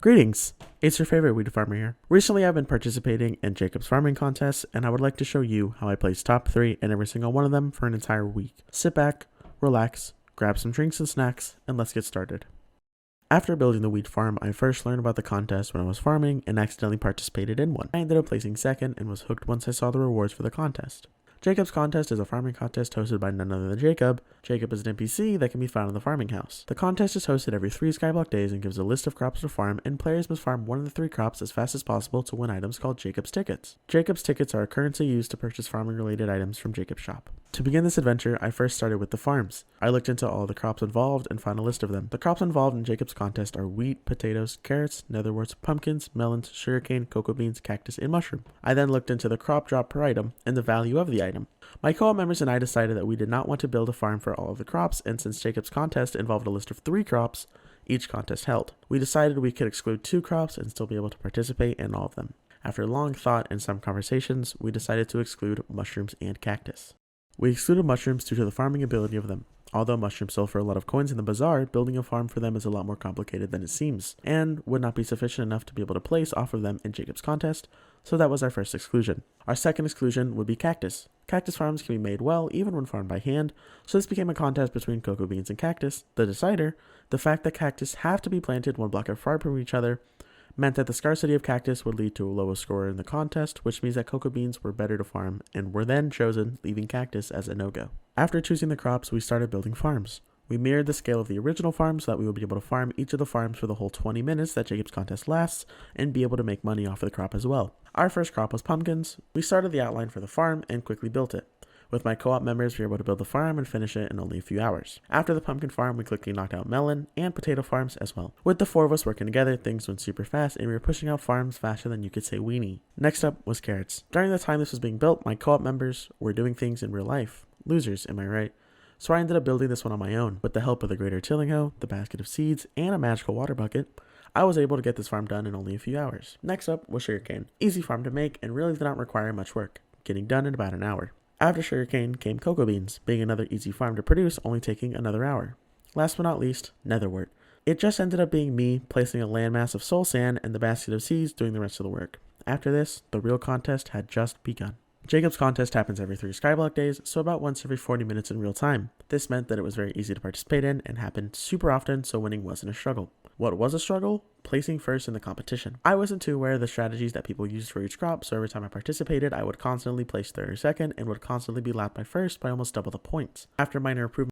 Greetings, it's your favorite weed farmer here. Recently I've been participating in Jacob's farming contests, and I would like to show you how I placed top 3 in every single one of them for an entire week. Sit back, relax, grab some drinks and snacks, and let's get started. After building the wheat farm, I first learned about the contest when I was farming and accidentally participated in one. I ended up placing second and was hooked once I saw the rewards for the contest. Jacob's contest is a farming contest hosted by none other than Jacob. Jacob is an NPC that can be found in the farming house. The contest is hosted every 3 Skyblock days and gives a list of crops to farm, and players must farm one of the 3 crops as fast as possible to win items called Jacob's Tickets. Jacob's Tickets are a currency used to purchase farming related items from Jacob's shop. To begin this adventure, I first started with the farms. I looked into all the crops involved and found a list of them. The crops involved in Jacob's contest are wheat, potatoes, carrots, netherworts, pumpkins, melons, sugarcane, cocoa beans, cactus, and mushroom. I then looked into the crop drop per item and the value of the item. My co-op members and I decided that we did not want to build a farm for all of the crops, and since Jacob's contest involved a list of 3 crops each contest held, we decided we could exclude 2 crops and still be able to participate in all of them. After long thought and some conversations, we decided to exclude mushrooms and cactus. We excluded mushrooms due to the farming ability of them. Although mushrooms sell for a lot of coins in the bazaar, building a farm for them is a lot more complicated than it seems, and would not be sufficient enough to be able to place off of them in Jacob's contest, so that was our first exclusion. Our second exclusion would be cactus. Cactus farms can be made well even when farmed by hand, so this became a contest between cocoa beans and cactus. The decider, the fact that cactus have to be planted 1 block apart from each other, meant that the scarcity of cactus would lead to a lower score in the contest, which means that cocoa beans were better to farm and were then chosen, leaving cactus as a no-go. After choosing the crops, we started building farms. We mirrored the scale of the original farm so that we would be able to farm each of the farms for the whole 20 minutes that Jacob's contest lasts and be able to make money off of the crop as well. Our first crop was pumpkins. We started the outline for the farm and quickly built it. With my co-op members, we were able to build the farm and finish it in only a few hours. After the pumpkin farm, we quickly knocked out melon and potato farms as well. With the 4 of us working together, things went super fast and we were pushing out farms faster than you could say weenie. Next up was carrots. During the time this was being built, my co-op members were doing things in real life. Losers, am I right? So I ended up building this one on my own. With the help of the greater tilling hoe, the basket of seeds, and a magical water bucket, I was able to get this farm done in only a few hours. Next up was sugarcane. Easy farm to make and really did not require much work, getting done in about an hour. After sugarcane came cocoa beans, being another easy farm to produce, only taking another hour. Last but not least, netherwort. It just ended up being me placing a landmass of soul sand and the basket of seeds doing the rest of the work. After this, the real contest had just begun. Jacob's contest happens every 3 Skyblock days, so about once every 40 minutes in real time. This meant that it was very easy to participate in and happened super often, so winning wasn't a struggle. What was a struggle? Placing first in the competition. I wasn't too aware of the strategies that people used for each crop, so every time I participated, I would constantly place 3rd or 2nd and would constantly be lapped by first by almost double the points. After minor improvements